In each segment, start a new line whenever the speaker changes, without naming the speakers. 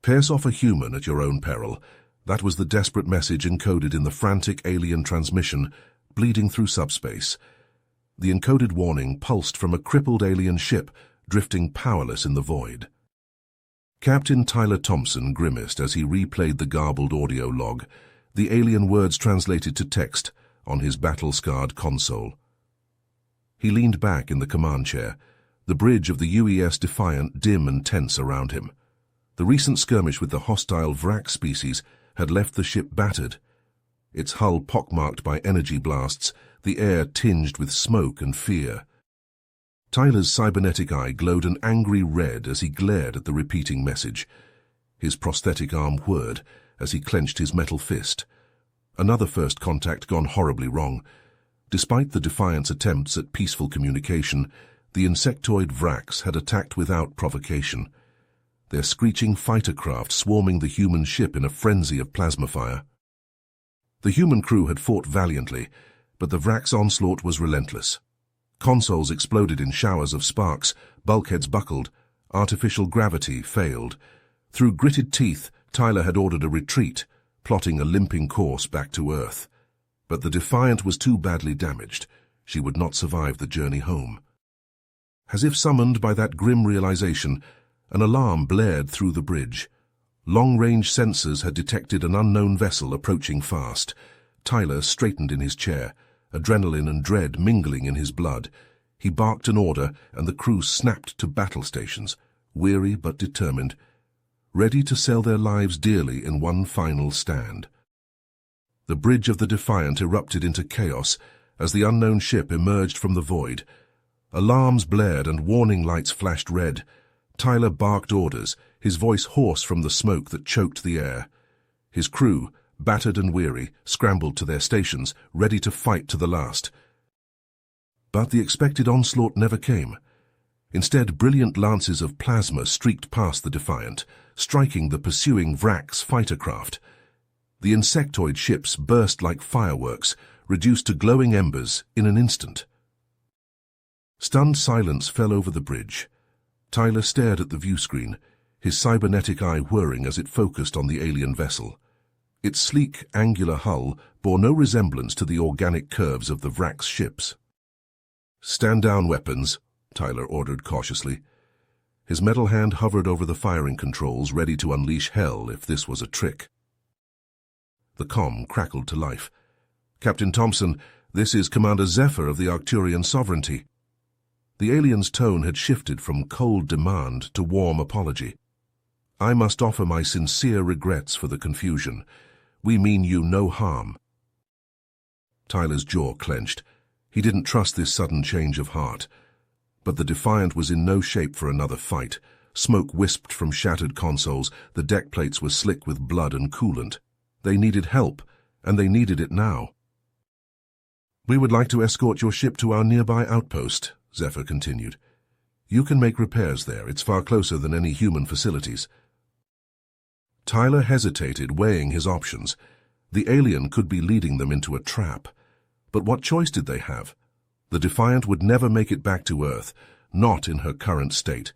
Pace off a human at your own peril. That was the desperate message encoded in the frantic alien transmission, bleeding through subspace. The encoded warning pulsed from a crippled alien ship, drifting powerless in the void. Captain Tyler Thompson grimaced as he replayed the garbled audio log, the alien words translated to text on his battle-scarred console. He leaned back in the command chair, the bridge of the UES Defiant dim and tense around him. The recent skirmish with the hostile Vrak species had left the ship battered, its hull pockmarked by energy blasts, the air tinged with smoke and fear. Tyler's cybernetic eye glowed an angry red as he glared at the repeating message. His prosthetic arm whirred as he clenched his metal fist. Another first contact gone horribly wrong. Despite the Defiant's attempts at peaceful communication, the insectoid Vraks had attacked without provocation, their screeching fighter craft swarming the human ship in a frenzy of plasma fire. The human crew had fought valiantly, but the Vrak's onslaught was relentless. Consoles exploded in showers of sparks, bulkheads buckled, artificial gravity failed. Through gritted teeth, Tyler had ordered a retreat, plotting a limping course back to Earth. But the Defiant was too badly damaged. She would not survive the journey home. As if summoned by that grim realization, an alarm blared through the bridge. Long-range sensors had detected an unknown vessel approaching fast. Tyler straightened in his chair, adrenaline and dread mingling in his blood. He barked an order, and the crew snapped to battle stations, weary but determined, ready to sell their lives dearly in one final stand. The bridge of the Defiant erupted into chaos as the unknown ship emerged from the void. Alarms blared and warning lights flashed red. Tyler barked orders, his voice hoarse from the smoke that choked the air. His crew, battered and weary, scrambled to their stations, ready to fight to the last. But the expected onslaught never came. Instead, brilliant lances of plasma streaked past the Defiant, striking the pursuing Vrak's fighter craft. The insectoid ships burst like fireworks, reduced to glowing embers in an instant. Stunned silence fell over the bridge. Tyler stared at the viewscreen, his cybernetic eye whirring as it focused on the alien vessel. Its sleek, angular hull bore no resemblance to the organic curves of the Vrak's ships. "Stand down, weapons," Tyler ordered cautiously. His metal hand hovered over the firing controls, ready to unleash hell if this was a trick. The comm crackled to life. "Captain Thompson, this is Commander Zephyr of the Arcturian Sovereignty." The alien's tone had shifted from cold demand to warm apology. "I must offer my sincere regrets for the confusion. We mean you no harm." Tyler's jaw clenched. He didn't trust this sudden change of heart. But the Defiant was in no shape for another fight. Smoke wisped from shattered consoles, the deck plates were slick with blood and coolant. They needed help, and they needed it now. "We would like to escort your ship to our nearby outpost," Zephyr continued. "You can make repairs there. It's far closer than any human facilities." Tyler hesitated, weighing his options. The alien could be leading them into a trap. But what choice did they have? The Defiant would never make it back to Earth, not in her current state.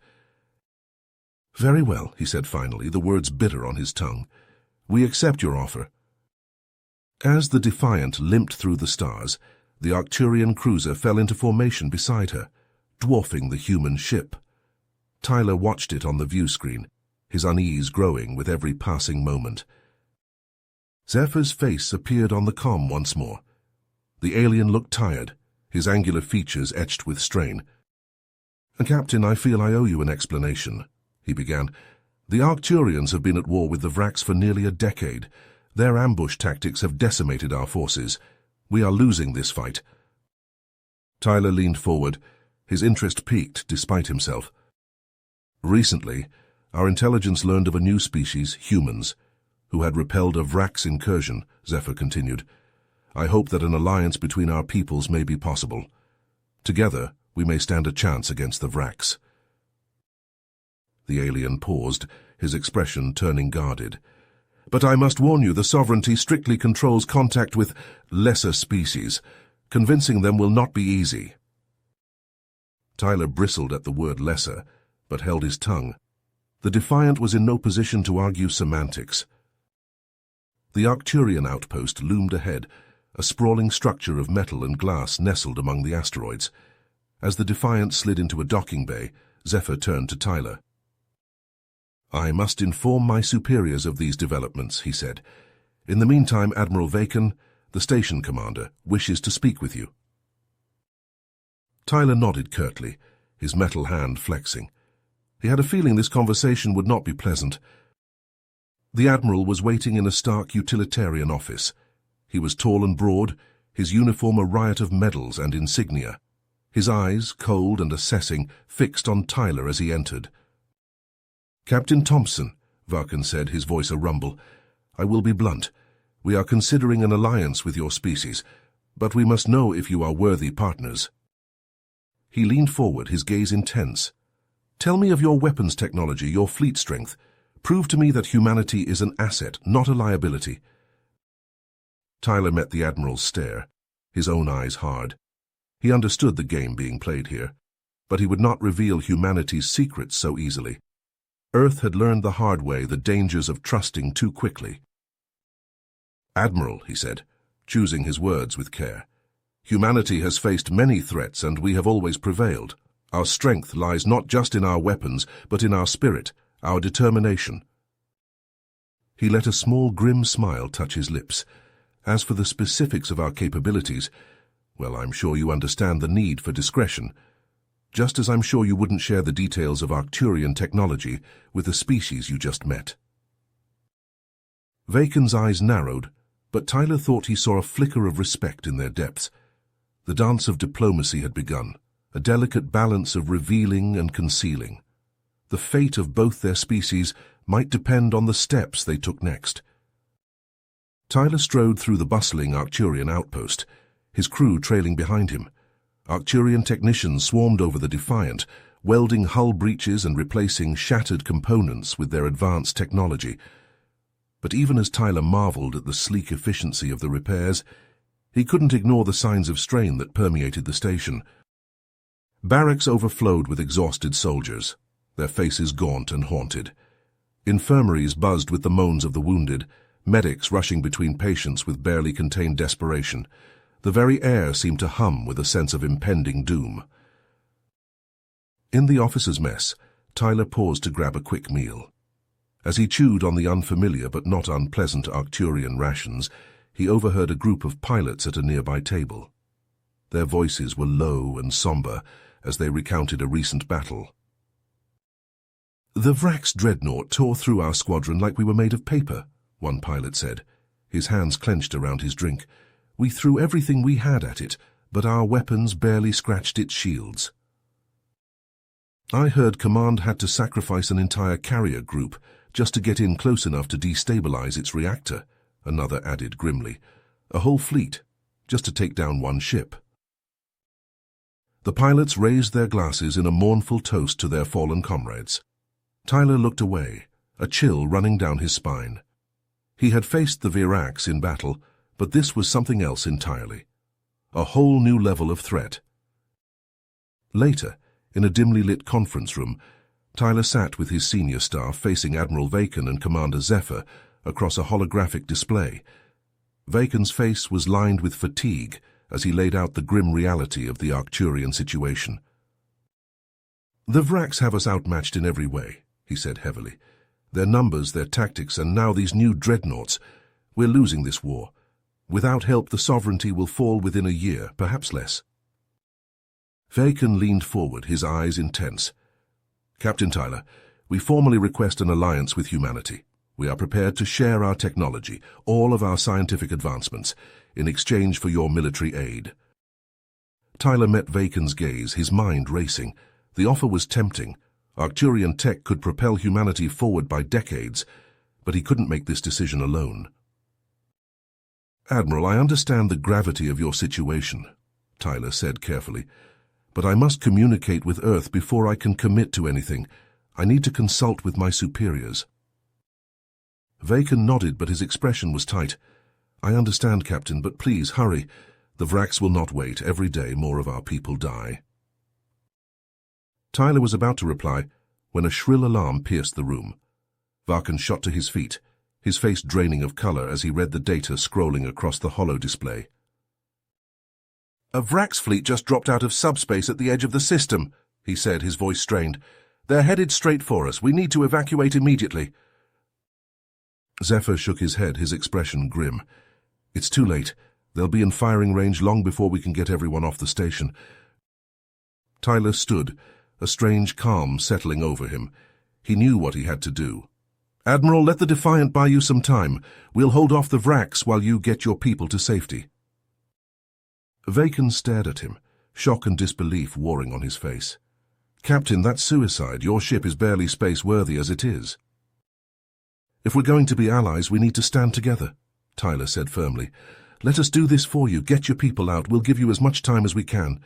"Very well," he said finally, the words bitter on his tongue. "We accept your offer." As the Defiant limped through the stars, the Arcturian cruiser fell into formation beside her, dwarfing the human ship. Tyler watched it on the viewscreen, his unease growing with every passing moment. Zephyr's face appeared on the comm once more. The alien looked tired, his angular features etched with strain. "Captain, I feel I owe you an explanation," he began. "The Arcturians have been at war with the Vraks for nearly a decade. Their ambush tactics have decimated our forces. We are losing this fight." Tyler leaned forward, his interest piqued despite himself. "Recently, our intelligence learned of a new species, humans, who had repelled a Vrak's incursion," Zephyr continued. "I hope that an alliance between our peoples may be possible. Together, we may stand a chance against the Vraks." The alien paused, his expression turning guarded. "But I must warn you, the Sovereignty strictly controls contact with lesser species. Convincing them will not be easy." Tyler bristled at the word lesser, but held his tongue. The Defiant was in no position to argue semantics. The Arcturian outpost loomed ahead, a sprawling structure of metal and glass nestled among the asteroids. As the Defiant slid into a docking bay, Zephyr turned to Tyler. "I must inform my superiors of these developments," he said. "In the meantime, Admiral Vacan, the station commander, wishes to speak with you." Tyler nodded curtly, his metal hand flexing. He had a feeling this conversation would not be pleasant. The Admiral was waiting in a stark utilitarian office. He was tall and broad, his uniform a riot of medals and insignia. His eyes, cold and assessing, fixed on Tyler as he entered. "Captain Thompson," Vacan said, his voice a rumble, "I will be blunt. We are considering an alliance with your species, but we must know if you are worthy partners." He leaned forward, his gaze intense. "Tell me of your weapons technology, your fleet strength. Prove to me that humanity is an asset, not a liability." Tyler met the Admiral's stare, his own eyes hard. He understood the game being played here, but he would not reveal humanity's secrets so easily. Earth had learned the hard way the dangers of trusting too quickly. "Admiral," he said, choosing his words with care, "humanity has faced many threats and we have always prevailed. Our strength lies not just in our weapons, but in our spirit, our determination." He let a small grim smile touch his lips. "As for the specifics of our capabilities, well, I'm sure you understand the need for discretion, just as I'm sure you wouldn't share the details of Arcturian technology with the species you just met." Vacan's eyes narrowed, but Tyler thought he saw a flicker of respect in their depths. The dance of diplomacy had begun, a delicate balance of revealing and concealing. The fate of both their species might depend on the steps they took next. Tyler strode through the bustling Arcturian outpost, his crew trailing behind him. Arcturian technicians swarmed over the Defiant, welding hull breaches and replacing shattered components with their advanced technology. But even as Tyler marveled at the sleek efficiency of the repairs, he couldn't ignore the signs of strain that permeated the station. Barracks overflowed with exhausted soldiers, their faces gaunt and haunted. Infirmaries buzzed with the moans of the wounded, medics rushing between patients with barely contained desperation. The very air seemed to hum with a sense of impending doom. In the officers' mess, Tyler paused to grab a quick meal. As he chewed on the unfamiliar but not unpleasant Arcturian rations, he overheard a group of pilots at a nearby table. Their voices were low and somber as they recounted a recent battle. "The Vrax dreadnought tore through our squadron like we were made of paper," one pilot said, his hands clenched around his drink. "We threw everything we had at it, but our weapons barely scratched its shields." "I heard Command had to sacrifice an entire carrier group just to get in close enough to destabilize its reactor," another added grimly. "A whole fleet, just to take down one ship." The pilots raised their glasses in a mournful toast to their fallen comrades. Tyler looked away, a chill running down his spine. He had faced the Virax in battle, but this was something else entirely. A whole new level of threat. Later, in a dimly lit conference room, Tyler sat with his senior staff facing Admiral Vacan and Commander Zephyr across a holographic display. Vacan's face was lined with fatigue as he laid out the grim reality of the Arcturian situation. "The Vrax have us outmatched in every way," he said heavily. "Their numbers, their tactics, and now these new dreadnoughts. We're losing this war. Without help, the sovereignty will fall within a year, perhaps less." Vacan leaned forward, his eyes intense. "Captain Tyler, we formally request an alliance with humanity. We are prepared to share our technology, all of our scientific advancements, in exchange for your military aid." Tyler met Vacan's gaze, his mind racing. The offer was tempting. Arcturian tech could propel humanity forward by decades, but he couldn't make this decision alone. "Admiral, I understand the gravity of your situation," Tyler said carefully, "but I must communicate with Earth before I can commit to anything. I need to consult with my superiors." Vacan nodded, but his expression was tight. "I understand, Captain, but please hurry. The Vrax will not wait. Every day more of our people die." Tyler was about to reply, when a shrill alarm pierced the room. Varkan shot to his feet, his face draining of color as he read the data scrolling across the holo display. "A Vrax fleet just dropped out of subspace at the edge of the system," he said, his voice strained. "They're headed straight for us. We need to evacuate immediately." Zephyr shook his head, his expression grim. "It's too late. They'll be in firing range long before we can get everyone off the station." Tyler stood, a strange calm settling over him. He knew what he had to do. "Admiral, let the Defiant buy you some time. We'll hold off the Vrax while you get your people to safety." Vacan stared at him, shock and disbelief warring on his face. "Captain, that's suicide. Your ship is barely space-worthy as it is." "If we're going to be allies, we need to stand together," Tyler said firmly. "Let us do this for you. Get your people out. We'll give you as much time as we can."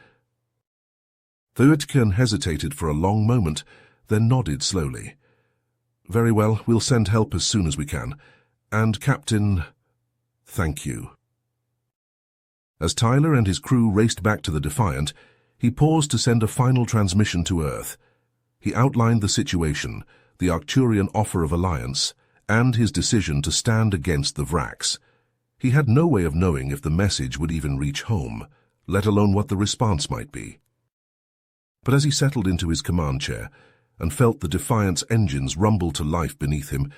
Thuitken hesitated for a long moment, then nodded slowly. "Very well, we'll send help as soon as we can. And, Captain, thank you." As Tyler and his crew raced back to the Defiant, he paused to send a final transmission to Earth. He outlined the situation, the Arcturian offer of alliance, and his decision to stand against the Vrax. He had no way of knowing if the message would even reach home, let alone what the response might be. But as he settled into his command chair and felt the Defiant's engines rumble to life beneath him,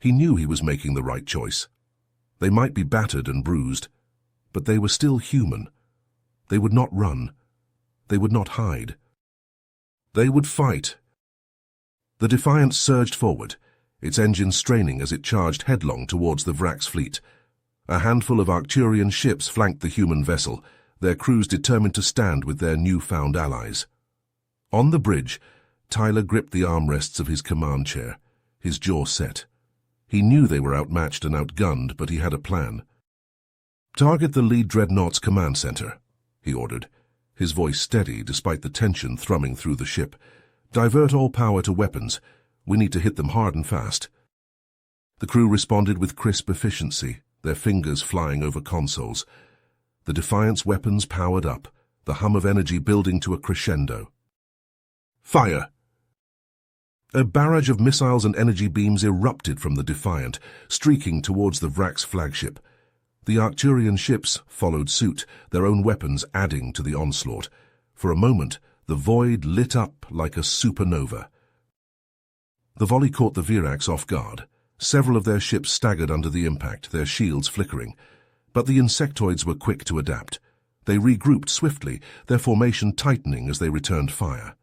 he knew he was making the right choice. They might be battered and bruised, but they were still human. They would not run. They would not hide. They would fight. The Defiant surged forward, its engines straining as it charged headlong towards the Vrax fleet. A handful of Arcturian ships flanked the human vessel, their crews determined to stand with their newfound allies. On the bridge, Tyler gripped the armrests of his command chair, his jaw set. He knew they were outmatched and outgunned, but he had a plan. "Target the lead dreadnought's command center," he ordered, his voice steady despite the tension thrumming through the ship. "Divert all power to weapons. We need to hit them hard and fast." The crew responded with crisp efficiency, their fingers flying over consoles. The Defiant's weapons powered up, the hum of energy building to a crescendo. "Fire!" A barrage of missiles and energy beams erupted from the Defiant, streaking towards the Vrax flagship. The Arcturian ships followed suit, their own weapons adding to the onslaught. For a moment, the void lit up like a supernova. The volley caught the Virax off guard. Several of their ships staggered under the impact, their shields flickering. But the insectoids were quick to adapt. They regrouped swiftly, their formation tightening as they returned fire.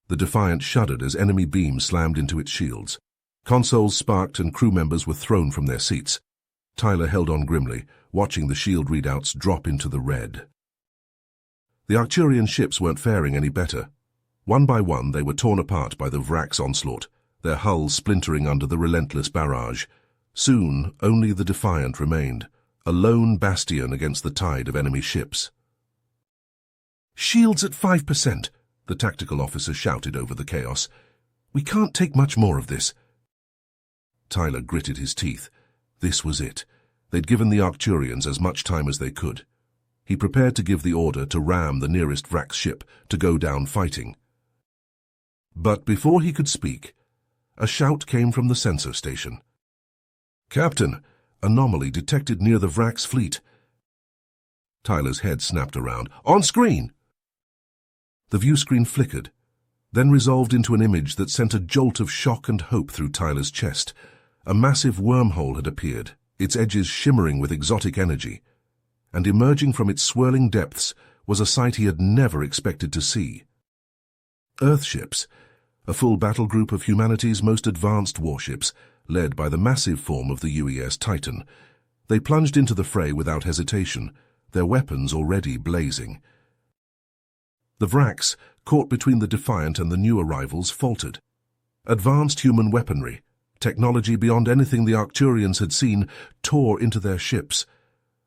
The Defiant shuddered as enemy beams slammed into its shields. Consoles sparked and crew members were thrown from their seats. Tyler held on grimly, watching the shield readouts drop into the red. The Arcturian ships weren't faring any better. One by one, they were torn apart by the Vrax onslaught, their hulls splintering under the relentless barrage. Soon, only the Defiant remained, a lone bastion against the tide of enemy ships. "Shields at 5%, the tactical officer shouted over the chaos. "We can't take much more of this." Tyler gritted his teeth. This was it. They'd given the Arcturians as much time as they could. He prepared to give the order to ram the nearest Vrax ship, to go down fighting. But before he could speak, a shout came from the sensor station. "Captain, anomaly detected near the Vrax fleet." Tyler's head snapped around. "On screen!" The view screen flickered, then resolved into an image that sent a jolt of shock and hope through Tyler's chest. A massive wormhole had appeared, its edges shimmering with exotic energy, and emerging from its swirling depths was a sight he had never expected to see. Earthships, a full battle group of humanity's most advanced warships, led by the massive form of the UES Titan. They plunged into the fray without hesitation, their weapons already blazing. The Vrax, caught between the Defiant and the new arrivals, faltered. Advanced human weaponry, technology beyond anything the Arcturians had seen, tore into their ships.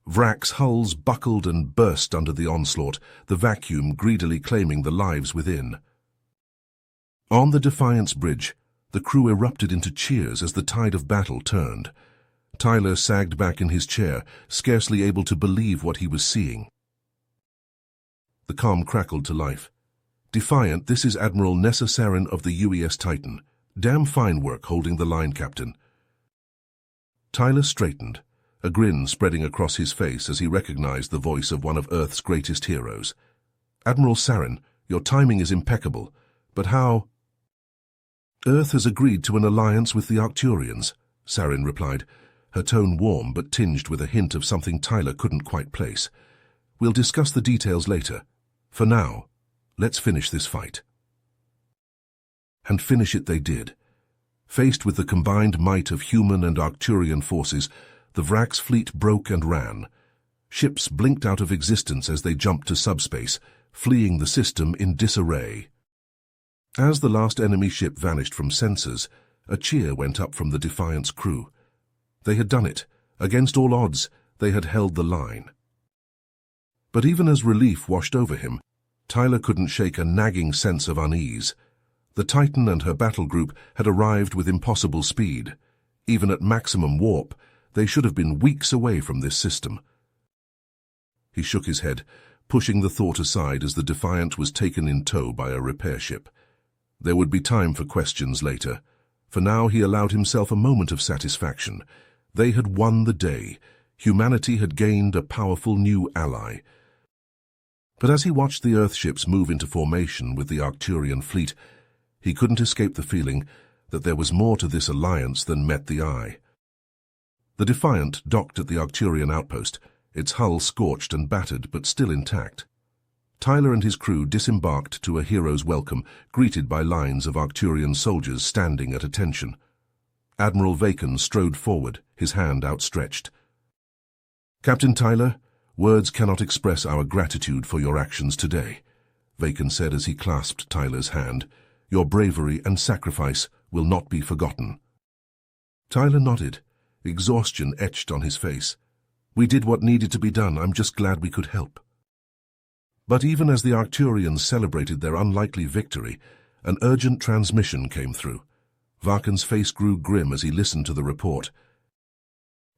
Vrax hulls buckled and burst under the onslaught, the vacuum greedily claiming the lives within. On the Defiant's bridge, the crew erupted into cheers as the tide of battle turned. Tyler sagged back in his chair, scarcely able to believe what he was seeing. The comm crackled to life. "Defiant, this is Admiral Nessa Saren of the UES Titan. Damn fine work holding the line, Captain." Tyler straightened, a grin spreading across his face as he recognized the voice of one of Earth's greatest heroes. "Admiral Saren, your timing is impeccable, but how—" "Earth has agreed to an alliance with the Arcturians," Saren replied, her tone warm but tinged with a hint of something Tyler couldn't quite place. "We'll discuss the details later. For now, let's finish this fight." And finish it they did. Faced with the combined might of human and Arcturian forces, the Vrak's fleet broke and ran. Ships blinked out of existence as they jumped to subspace, fleeing the system in disarray. As the last enemy ship vanished from sensors, a cheer went up from the Defiant's crew. They had done it. Against all odds, they had held the line. But even as relief washed over him, Tyler couldn't shake a nagging sense of unease. The Titan and her battle group had arrived with impossible speed. Even at maximum warp, they should have been weeks away from this system. He shook his head, pushing the thought aside as the Defiant was taken in tow by a repair ship. There would be time for questions later. For now he allowed himself a moment of satisfaction. They had won the day. Humanity had gained a powerful new ally. But as he watched the Earthships move into formation with the Arcturian fleet, he couldn't escape the feeling that there was more to this alliance than met the eye. The Defiant docked at the Arcturian outpost, its hull scorched and battered but still intact. Tyler and his crew disembarked to a hero's welcome, greeted by lines of Arcturian soldiers standing at attention. Admiral Vacan strode forward, his hand outstretched. "Captain Tyler, words cannot express our gratitude for your actions today," Vacan said as he clasped Tyler's hand. "Your bravery and sacrifice will not be forgotten." Tyler nodded, exhaustion etched on his face. "We did what needed to be done. I'm just glad we could help." But even as the Arcturians celebrated their unlikely victory, an urgent transmission came through. Vacan's face grew grim as he listened to the report.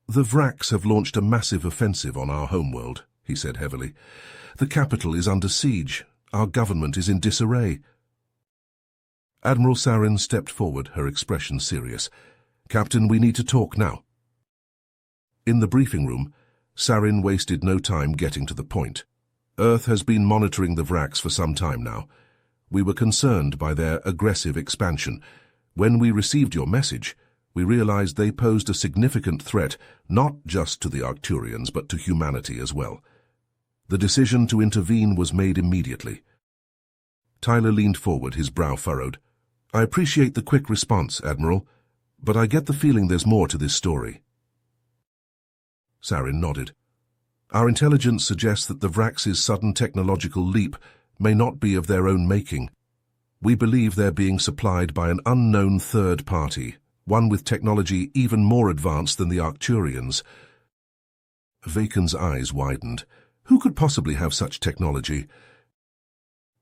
"The Vraks have launched a massive offensive on our homeworld," he said heavily. "The capital is under siege. Our government is in disarray." Admiral Saren stepped forward, her expression serious. "Captain, we need to talk now." In the briefing room, Saren wasted no time getting to the point. "Earth has been monitoring the Vraks for some time now. We were concerned by their aggressive expansion. When we received your message, we realized they posed a significant threat not just to the Arcturians but to humanity as well. The decision to intervene was made immediately." Tyler leaned forward, his brow furrowed. "I appreciate the quick response, Admiral, but I get the feeling there's more to this story." Saren nodded. "Our intelligence suggests that the Vraks' sudden technological leap may not be of their own making. We believe they're being supplied by an unknown third party, one with technology even more advanced than the Arcturians." Vacan's eyes widened. "Who could possibly have such technology?"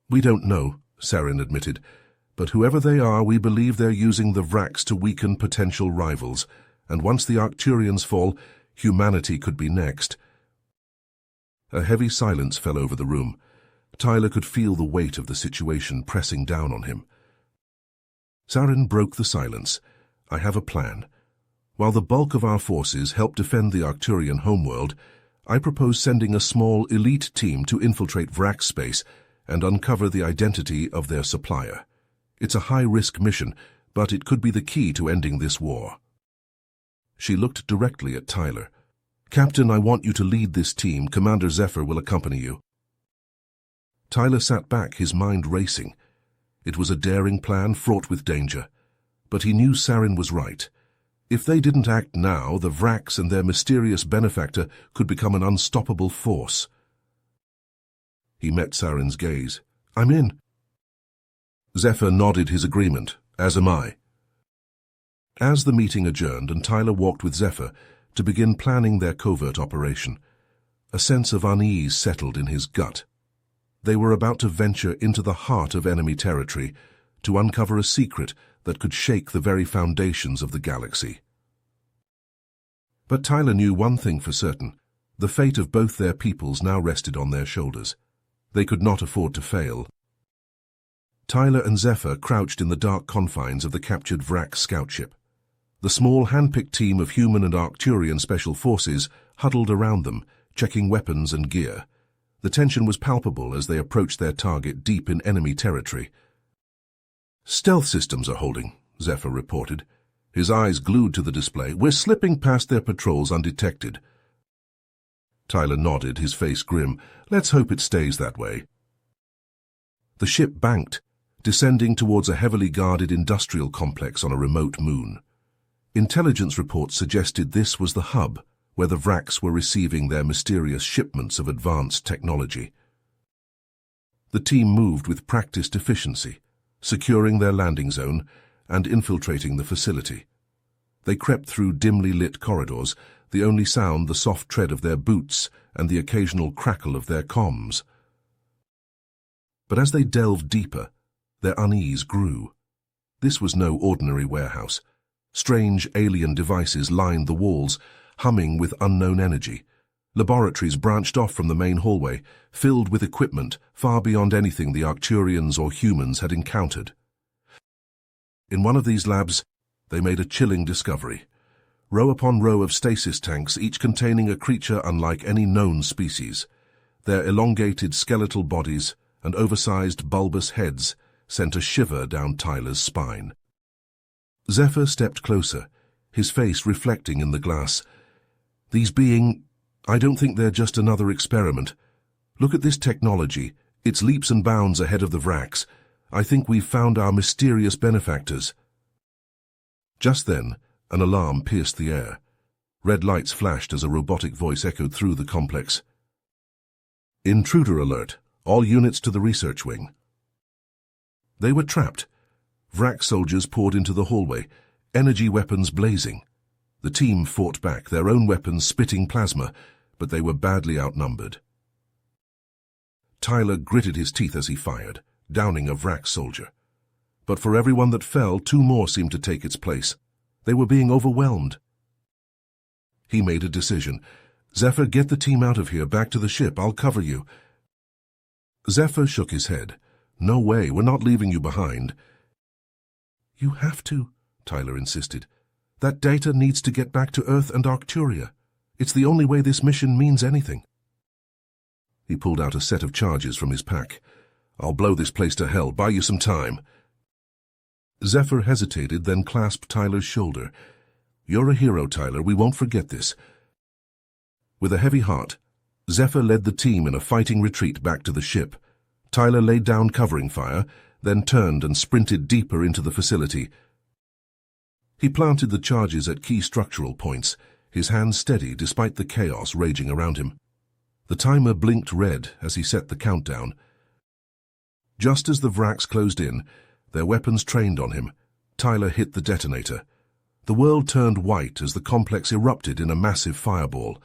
"We don't know," Saren admitted, "but whoever they are, we believe they're using the Vraks to weaken potential rivals, and once the Arcturians fall, humanity could be next." A heavy silence fell over the room. Tyler could feel the weight of the situation pressing down on him. Saren broke the silence. "I have a plan. While the bulk of our forces help defend the Arcturian homeworld, I propose sending a small elite team to infiltrate Vrak space and uncover the identity of their supplier. It's a high-risk mission, but it could be the key to ending this war." She looked directly at Tyler. "Captain, I want you to lead this team. Commander Zephyr will accompany you." Tyler sat back, his mind racing. It was a daring plan fraught with danger, but he knew Saren was right. If they didn't act now, the Vraks and their mysterious benefactor could become an unstoppable force. He met Saren's gaze. "I'm in." Zephyr nodded his agreement, "As am I." As the meeting adjourned and Tyler walked with Zephyr to begin planning their covert operation, a sense of unease settled in his gut. They were about to venture into the heart of enemy territory to uncover a secret that could shake the very foundations of the galaxy. But Tyler knew one thing for certain. The fate of both their peoples now rested on their shoulders. They could not afford to fail. Tyler and Zephyr crouched in the dark confines of the captured Vrak scout ship. The small hand-picked team of human and Arcturian special forces huddled around them, checking weapons and gear. The tension was palpable as they approached their target deep in enemy territory. "Stealth systems are holding," Zephyr reported, his eyes glued to the display. "We're slipping past their patrols undetected." Tyler nodded, his face grim. "Let's hope it stays that way." The ship banked, descending towards a heavily guarded industrial complex on a remote moon. Intelligence reports suggested this was the hub where the Vraks were receiving their mysterious shipments of advanced technology. The team moved with practiced efficiency, securing their landing zone and infiltrating the facility. They crept through dimly lit corridors, the only sound the soft tread of their boots and the occasional crackle of their comms. But as they delved deeper, their unease grew. This was no ordinary warehouse. Strange alien devices lined the walls, humming with unknown energy. Laboratories branched off from the main hallway, filled with equipment far beyond anything the Arcturians or humans had encountered. In one of these labs, they made a chilling discovery. Row upon row of stasis tanks, each containing a creature unlike any known species. Their elongated skeletal bodies and oversized bulbous heads sent a shiver down Tyler's spine. Zephyr stepped closer, his face reflecting in the glass. "These I don't think they're just another experiment. Look at this technology. It's leaps and bounds ahead of the Vraks. I think we've found our mysterious benefactors." Just then, an alarm pierced the air. Red lights flashed as a robotic voice echoed through the complex. "Intruder alert. All units to the research wing." They were trapped. Vrak soldiers poured into the hallway, energy weapons blazing. The team fought back, their own weapons spitting plasma, but they were badly outnumbered. Tyler gritted his teeth as he fired, downing a Vrak soldier. But for everyone that fell, two more seemed to take its place. They were being overwhelmed. He made a decision. "Zephyr, get the team out of here, back to the ship. I'll cover you." Zephyr shook his head. "No way, we're not leaving you behind." "You have to," Tyler insisted. "That data needs to get back to Earth and Arcturia. It's the only way this mission means anything." He pulled out a set of charges from his pack. "I'll blow this place to hell. Buy you some time." Zephyr hesitated, then clasped Tyler's shoulder. "You're a hero, Tyler. We won't forget this." With a heavy heart, Zephyr led the team in a fighting retreat back to the ship. Tyler laid down covering fire, then turned and sprinted deeper into the facility. He planted the charges at key structural points, his hands steady despite the chaos raging around him. The timer blinked red as he set the countdown. Just as the Vraks closed in, their weapons trained on him, Tyler hit the detonator. The world turned white as the complex erupted in a massive fireball.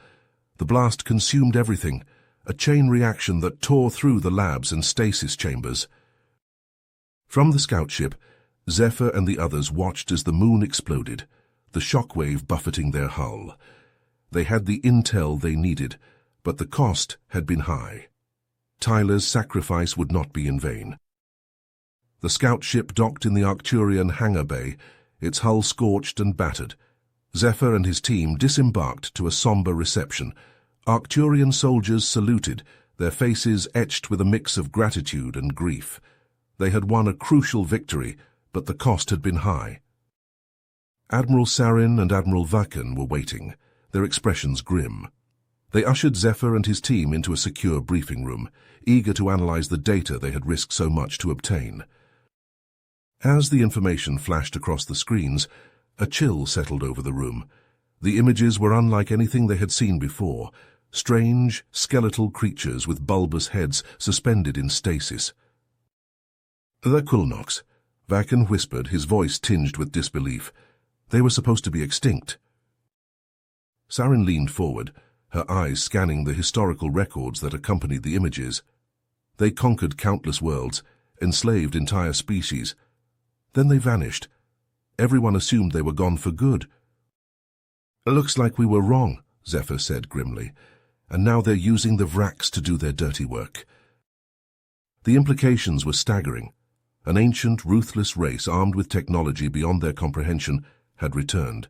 The blast consumed everything, a chain reaction that tore through the labs and stasis chambers. From the scout ship, Zephyr and the others watched as the moon exploded, the shockwave buffeting their hull. They had the intel they needed, but the cost had been high. Tyler's sacrifice would not be in vain. The scout ship docked in the Arcturian hangar bay, its hull scorched and battered. Zephyr and his team disembarked to a somber reception. Arcturian soldiers saluted, their faces etched with a mix of gratitude and grief. They had won a crucial victory, but the cost had been high. Admiral Sarin and Admiral Vakan were waiting, their expressions grim. They ushered Zephyr and his team into a secure briefing room, eager to analyze the data they had risked so much to obtain. As the information flashed across the screens, a chill settled over the room. The images were unlike anything they had seen before, strange, skeletal creatures with bulbous heads suspended in stasis. "The Kulnoks," Vakan whispered, his voice tinged with disbelief. "They were supposed to be extinct." Sarin leaned forward, her eyes scanning the historical records that accompanied the images. They conquered countless worlds, enslaved entire species. Then they vanished. Everyone assumed they were gone for good. "Looks like we were wrong," Zephyr said grimly, "and now they're using the Vraks to do their dirty work." The implications were staggering. An ancient, ruthless race armed with technology beyond their comprehension had returned,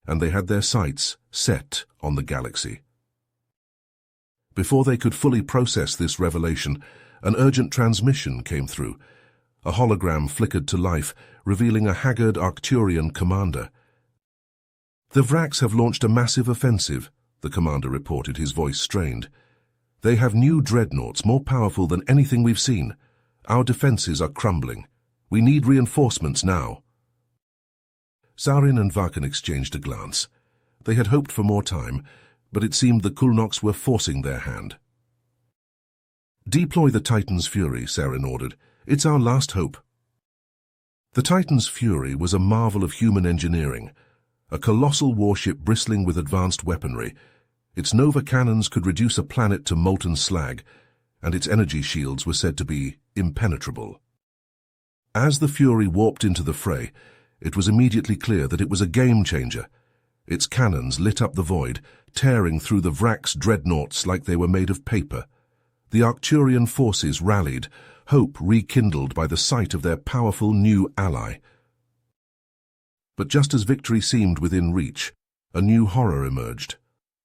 and they had their sights set on the galaxy. Before they could fully process this revelation, an urgent transmission came through. A hologram flickered to life, revealing a haggard Arcturian commander. "The Vraks have launched a massive offensive," the commander reported, his voice strained. "They have new dreadnoughts more powerful than anything we've seen. Our defenses are crumbling. We need reinforcements now." Zarin and Vakan exchanged a glance. They had hoped for more time, but it seemed the Kulnoks were forcing their hand. "Deploy the Titan's Fury," Zarin ordered. "It's our last hope." The Titan's Fury was a marvel of human engineering, a colossal warship bristling with advanced weaponry. Its Nova cannons could reduce a planet to molten slag, and its energy shields were said to be impenetrable. As the Fury warped into the fray, it was immediately clear that it was a game-changer. Its cannons lit up the void, tearing through the Vraks' dreadnoughts like they were made of paper. The Arcturian forces rallied, hope rekindled by the sight of their powerful new ally. But just as victory seemed within reach, a new horror emerged.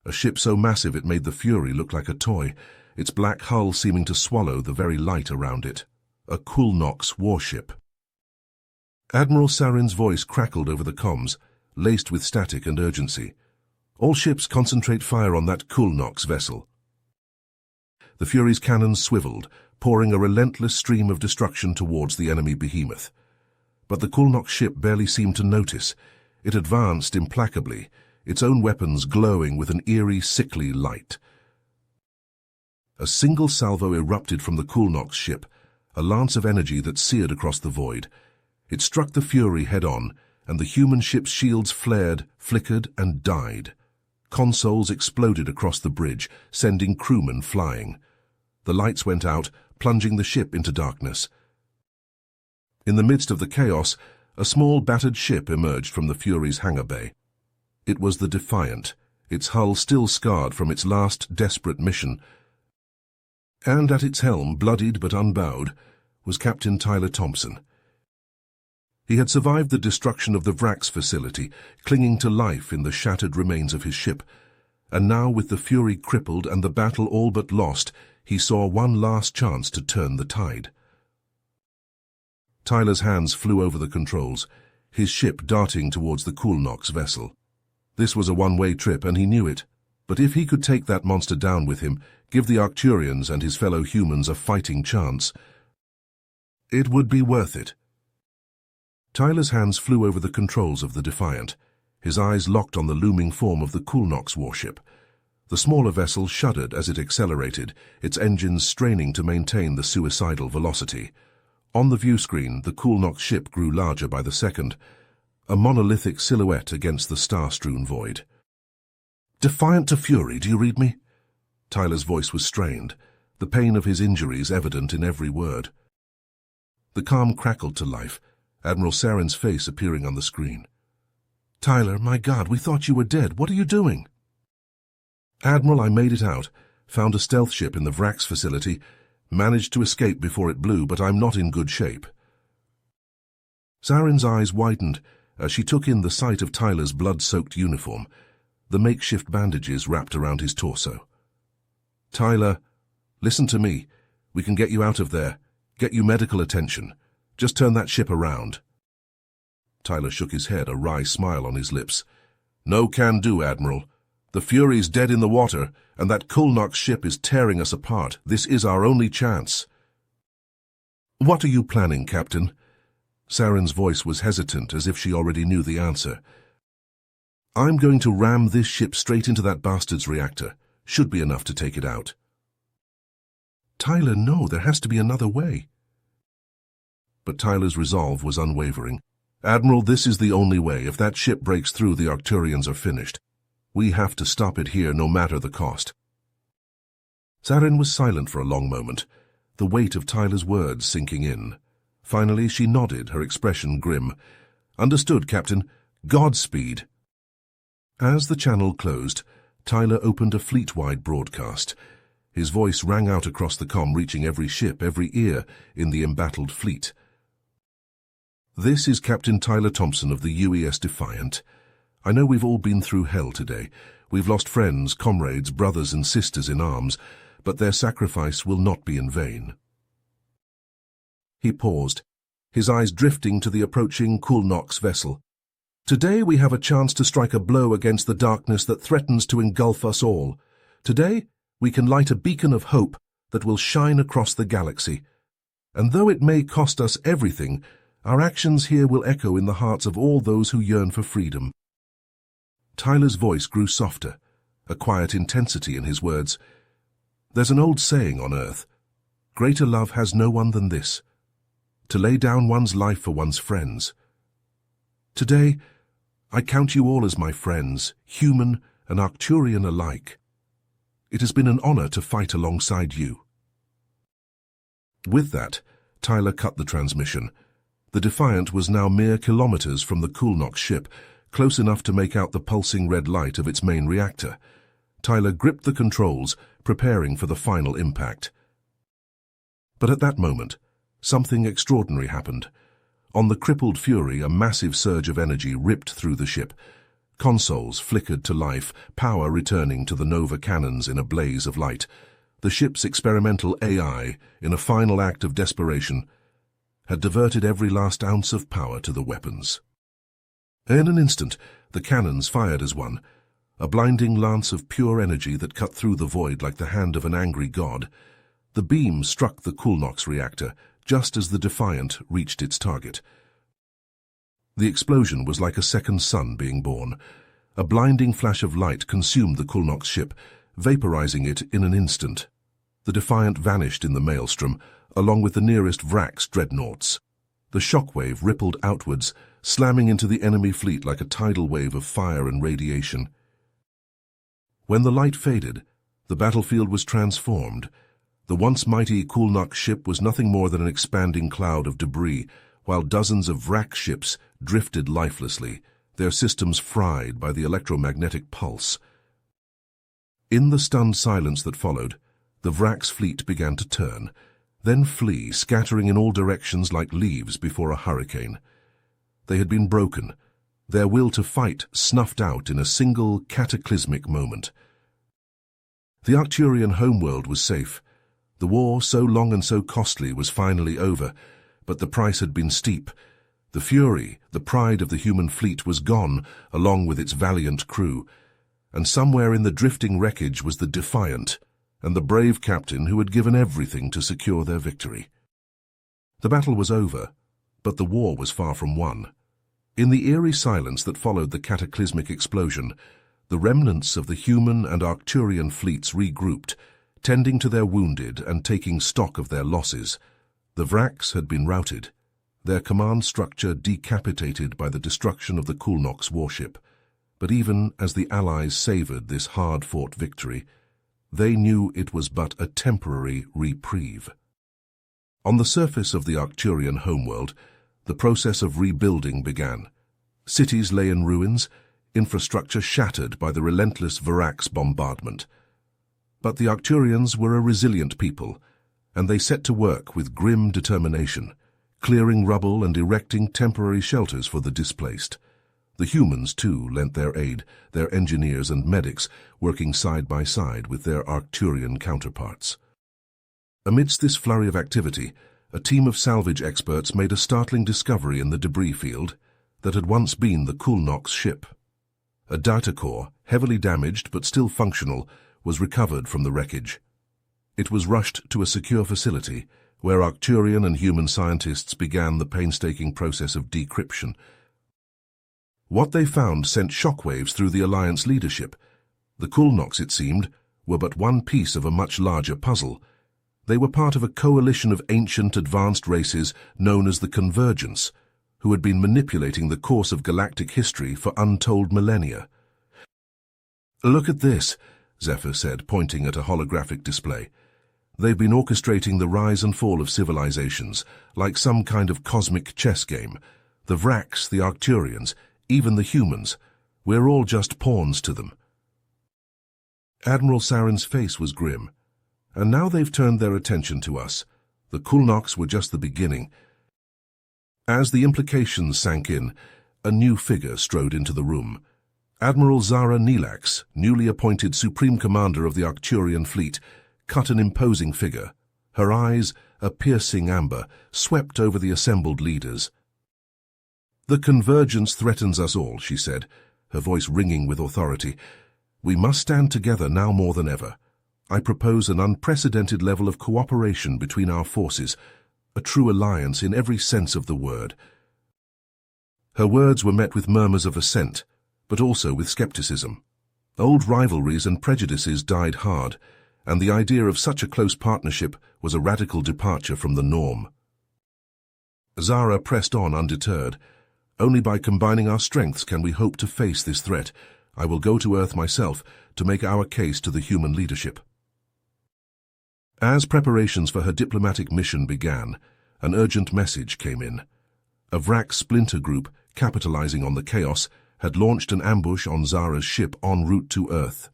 A ship so massive it made the Fury look like a toy, its black hull seeming to swallow the very light around it. A Kulnoks warship. Admiral Zarin's voice crackled over the comms, laced with static and urgency. "All ships concentrate fire on that Kulnoks vessel." The Fury's cannons swiveled, pouring a relentless stream of destruction towards the enemy behemoth. But the Kulnoks ship barely seemed to notice. It advanced implacably, its own weapons glowing with an eerie, sickly light. A single salvo erupted from the Kulnoks ship, a lance of energy that seared across the void. It struck the Fury head-on, and the human ship's shields flared, flickered, and died. Consoles exploded across the bridge, sending crewmen flying. The lights went out, plunging the ship into darkness. In the midst of the chaos, a small battered ship emerged from the Fury's hangar bay. It was the Defiant, its hull still scarred from its last desperate mission, and at its helm, bloodied but unbowed, was Captain Tyler Thompson. He had survived the destruction of the Vraks facility, clinging to life in the shattered remains of his ship, and now, with the Fury crippled and the battle all but lost, he saw one last chance to turn the tide. Tyler's hands flew over the controls, his ship darting towards the Kulnoks vessel. This was a one-way trip, and he knew it. But if he could take that monster down with him, give the Arcturians and his fellow humans a fighting chance, it would be worth it. Tyler's hands flew over the controls of the Defiant, his eyes locked on the looming form of the Kulnoks warship. The smaller vessel shuddered as it accelerated, its engines straining to maintain the suicidal velocity. On the view screen, the Kulnoks ship grew larger by the second, a monolithic silhouette against the star-strewn void. "Defiant to Fury, do you read me?" Tyler's voice was strained, the pain of his injuries evident in every word. The calm crackled to life, Admiral Zarin's face appearing on the screen. "Tyler, my God, we thought you were dead. What are you doing?" "Admiral, I made it out. Found a stealth ship in the Vraks facility. Managed to escape before it blew, but I'm not in good shape." Zarin's eyes widened as she took in the sight of Tyler's blood-soaked uniform, the makeshift bandages wrapped around his torso. "Tyler, listen to me. We can get you out of there, get you medical attention. Just turn that ship around." Tyler shook his head, a wry smile on his lips. "No can do, Admiral. The Fury's dead in the water, and that Kulnoks ship is tearing us apart. This is our only chance." "What are you planning, Captain?" Zarin's voice was hesitant, as if she already knew the answer. "I'm going to ram this ship straight into that bastard's reactor. Should be enough to take it out." "Tyler, no, there has to be another way." But Tyler's resolve was unwavering. "Admiral, this is the only way. If that ship breaks through, the Arcturians are finished. We have to stop it here, no matter the cost." Zarin was silent for a long moment, the weight of Tyler's words sinking in. Finally, she nodded, her expression grim. "Understood, Captain. Godspeed." As the channel closed, Tyler opened a fleet-wide broadcast. His voice rang out across the comm, reaching every ship, every ear in the embattled fleet. This is Captain Tyler Thompson of the UES Defiant. I know we've all been through hell today. We've lost friends, comrades, brothers and sisters in arms, but their sacrifice will not be in vain. He paused, his eyes drifting to the approaching Kulnox vessel. Today we have a chance to strike a blow against the darkness that threatens to engulf us all. Today we can light a beacon of hope that will shine across the galaxy. And though it may cost us everything, our actions here will echo in the hearts of all those who yearn for freedom. Tyler's voice grew softer, a quiet intensity in his words. There's an old saying on Earth, greater love has no one than this, to lay down one's life for one's friends. Today, I count you all as my friends, human and Arcturian alike. It has been an honor to fight alongside you. With that, Tyler cut the transmission. The Defiant was now mere kilometers from the Kulnox ship, close enough to make out the pulsing red light of its main reactor. Tyler gripped the controls, preparing for the final impact. But at that moment, something extraordinary happened. On the crippled Fury, a massive surge of energy ripped through the ship. Consoles flickered to life, power returning to the Nova cannons in a blaze of light. The ship's experimental AI, in a final act of desperation, had diverted every last ounce of power to the weapons. In an instant, the cannons fired as one, a blinding lance of pure energy that cut through the void like the hand of an angry god. The beam struck the Kulnox reactor, just as the Defiant reached its target. The explosion was like a second sun being born. A blinding flash of light consumed the Kulnox ship, vaporizing it in an instant. The Defiant vanished in the maelstrom, along with the nearest Vrax dreadnoughts. The shockwave rippled outwards, slamming into the enemy fleet like a tidal wave of fire and radiation. When the light faded, the battlefield was transformed. The once mighty Kulnox ship was nothing more than an expanding cloud of debris, while dozens of Vrax ships drifted lifelessly, their systems fried by the electromagnetic pulse. In the stunned silence that followed, the Vrax fleet began to turn, then flee, scattering in all directions like leaves before a hurricane. They had been broken, their will to fight snuffed out in a single cataclysmic moment. The Arcturian homeworld was safe. The war, so long and so costly, was finally over, but the price had been steep. The Fury, the pride of the human fleet, was gone, along with its valiant crew, and somewhere in the drifting wreckage was the Defiant, and the brave captain who had given everything to secure their victory. The battle was over, but the war was far from won. In the eerie silence that followed the cataclysmic explosion, the remnants of the human and Arcturian fleets regrouped, tending to their wounded and taking stock of their losses. The Vrax had been routed, their command structure decapitated by the destruction of the Kulnox warship. But even as the Allies savored this hard-fought victory, they knew it was but a temporary reprieve. On the surface of the Arcturian homeworld, the process of rebuilding began. Cities lay in ruins, infrastructure shattered by the relentless Vrax bombardment. But the Arcturians were a resilient people, and they set to work with grim determination, clearing rubble and erecting temporary shelters for the displaced. The humans, too, lent their aid, their engineers and medics working side by side with their Arcturian counterparts. Amidst this flurry of activity, a team of salvage experts made a startling discovery in the debris field that had once been the Kulnox ship. A data core, heavily damaged but still functional, was recovered from the wreckage. It was rushed to a secure facility where Arcturian and human scientists began the painstaking process of decryption. What they found sent shockwaves through the Alliance leadership. The Kulnox, it seemed, were but one piece of a much larger puzzle. They were part of a coalition of ancient advanced races known as the Convergence, who had been manipulating the course of galactic history for untold millennia. "Look at this," Zephyr said, pointing at a holographic display. "They've been orchestrating the rise and fall of civilizations, like some kind of cosmic chess game. The Vrax, the Arcturians, even the humans. We're all just pawns to them." Admiral Saren's face was grim. "And now they've turned their attention to us. The Kulnox were just the beginning. As the implications sank in, a new figure strode into the room. Admiral Zara Neelax, newly appointed Supreme Commander of the Arcturian fleet, cut an imposing figure. Her eyes, a piercing amber, swept over the assembled leaders. "The convergence threatens us all," she said, her voice ringing with authority. "We must stand together now more than ever. I propose an unprecedented level of cooperation between our forces, a true alliance in every sense of the word." Her words were met with murmurs of assent, but also with skepticism. Old rivalries and prejudices died hard, and the idea of such a close partnership was a radical departure from the norm. Zara pressed on undeterred. "Only by combining our strengths can we hope to face this threat. I will go to Earth myself to make our case to the human leadership." As preparations for her diplomatic mission began, an urgent message came in. A Vrak splinter group, capitalizing on the chaos, had launched an ambush on Zara's ship en route to Earth.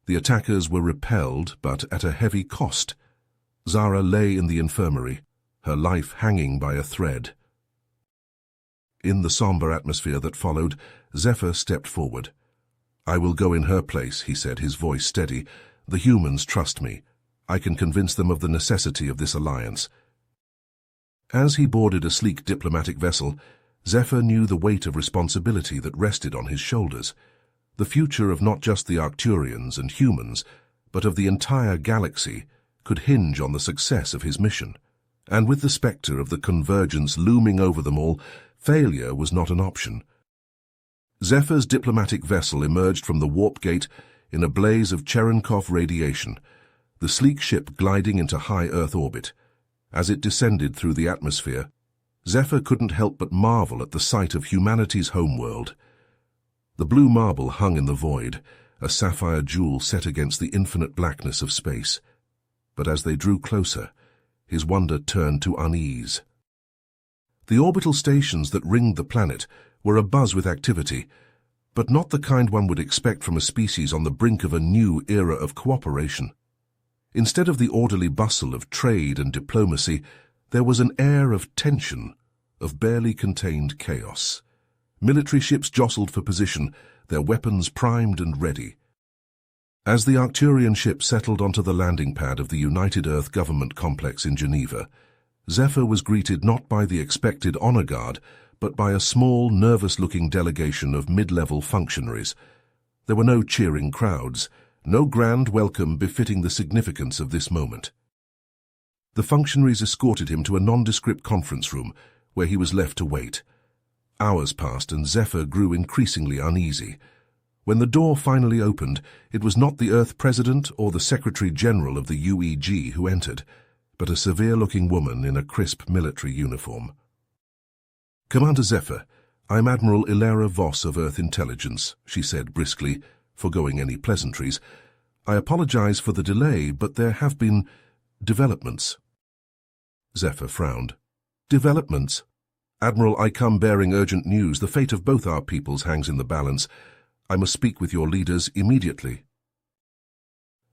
The attackers were repelled, but at a heavy cost. Zara lay in the infirmary, her life hanging by a thread. In the somber atmosphere that followed, Zephyr stepped forward. "I will go in her place," he said, his voice steady. "The humans trust me. I can convince them of the necessity of this alliance." As he boarded a sleek diplomatic vessel, Zephyr knew the weight of responsibility that rested on his shoulders. The future of not just the Arcturians and humans, but of the entire galaxy, could hinge on the success of his mission. And with the specter of the convergence looming over them all, failure was not an option. Zephyr's diplomatic vessel emerged from the warp gate in a blaze of Cherenkov radiation, the sleek ship gliding into high Earth orbit. As it descended through the atmosphere, Zephyr couldn't help but marvel at the sight of humanity's homeworld. The blue marble hung in the void, a sapphire jewel set against the infinite blackness of space. But as they drew closer, his wonder turned to unease. The orbital stations that ringed the planet were abuzz with activity, but not the kind one would expect from a species on the brink of a new era of cooperation. Instead of the orderly bustle of trade and diplomacy, there was an air of tension, of barely contained chaos. Military ships jostled for position, their weapons primed and ready. As the Arcturian ship settled onto the landing pad of the United Earth Government Complex in Geneva, Zephyr was greeted not by the expected honor guard, but by a small, nervous-looking delegation of mid-level functionaries. There were no cheering crowds, no grand welcome befitting the significance of this moment. The functionaries escorted him to a nondescript conference room, where he was left to wait. Hours passed, and Zephyr grew increasingly uneasy. When the door finally opened, it was not the Earth President or the Secretary-General of the UEG who entered, but a severe-looking woman in a crisp military uniform. "Commander Zephyr, I'm Admiral Ilera Voss of Earth Intelligence," she said briskly, foregoing any pleasantries. "I apologize for the delay, but there have been developments." Zephyr frowned. "Developments? Admiral, I come bearing urgent news. The fate of both our peoples hangs in the balance. I must speak with your leaders immediately."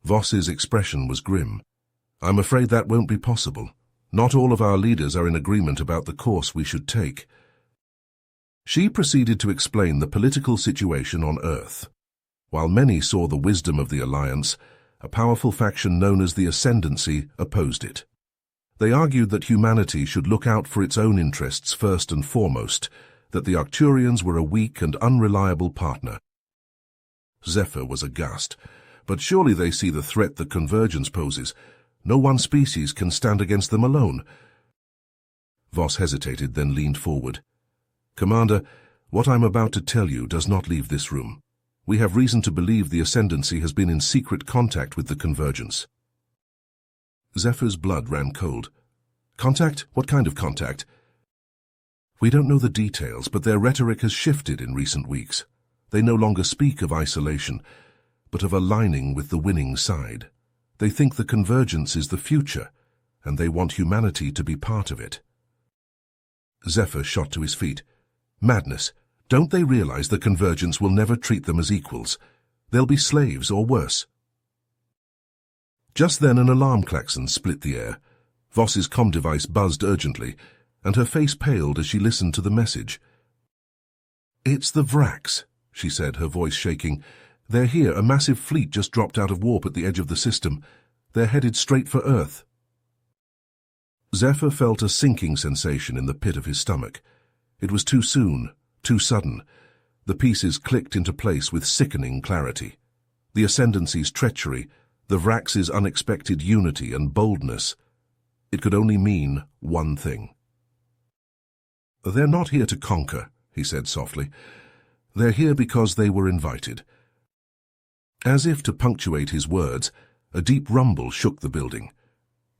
Voss's expression was grim. "I'm afraid that won't be possible. Not all of our leaders are in agreement about the course we should take." She proceeded to explain the political situation on Earth. While many saw the wisdom of the alliance, a powerful faction known as the Ascendancy opposed it. They argued that humanity should look out for its own interests first and foremost, that the Arcturians were a weak and unreliable partner. Zephyr was aghast. "But surely they see the threat the convergence poses. No one species can stand against them alone." Voss hesitated, then leaned forward. "Commander, what I'm about to tell you does not leave this room. We have reason to believe the Ascendancy has been in secret contact with the convergence." Zephyr's blood ran cold. "Contact? What kind of contact?" "We don't know the details, but their rhetoric has shifted in recent weeks. They no longer speak of isolation, but of aligning with the winning side. They think the convergence is the future, and they want humanity to be part of it." Zephyr shot to his feet. "Madness! Don't they realize the convergence will never treat them as equals? They'll be slaves or worse." Just then an alarm klaxon split the air. Voss's comm device buzzed urgently. and her face paled as she listened to the message. "It's the Vraks," she said, her voice shaking. "They're here. A massive fleet just dropped out of warp at the edge of the system. They're headed straight for Earth." Zephyr felt a sinking sensation in the pit of his stomach. It was too soon, too sudden. The pieces clicked into place with sickening clarity. The Ascendancy's treachery, the Vraks' unexpected unity and boldness. It could only mean one thing. "They're not here to conquer," he said softly. "They're here because they were invited." As if to punctuate his words, a deep rumble shook the building.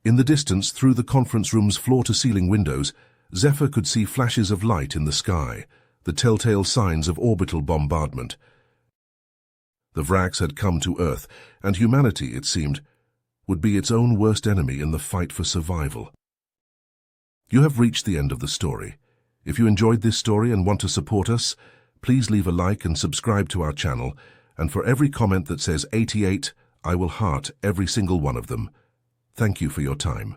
In the distance, through the conference room's floor-to-ceiling windows, Zephyr could see flashes of light in the sky, the telltale signs of orbital bombardment. The Vraks had come to Earth, and humanity, it seemed, would be its own worst enemy in the fight for survival. You have reached the end of the story. If you enjoyed this story and want to support us, please leave a like and subscribe to our channel, and for every comment that says 88, I will heart every single one of them. Thank you for your time.